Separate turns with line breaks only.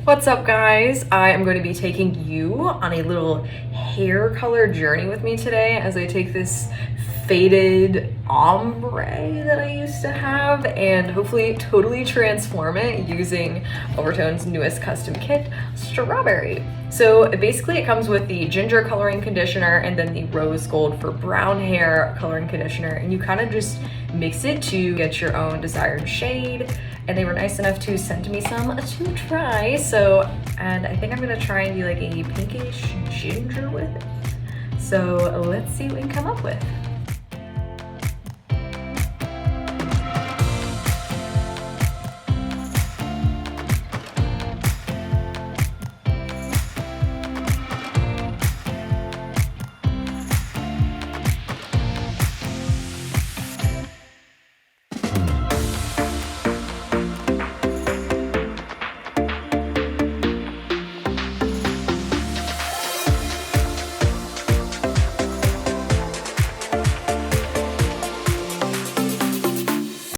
What's up, guys? I am going to be taking you on a little hair color journey with me today as I take this faded ombre that I used to have and hopefully totally transform it using oVertone's newest custom kit, Strawberry. So basically it comes with the ginger coloring conditioner and then the rose gold for brown hair coloring conditioner, and you kind of just mix it to get your own desired shade. And they were nice enough to send me some to try. And I think I'm gonna try and do like a pinkish ginger with it. So let's see what we can come up with.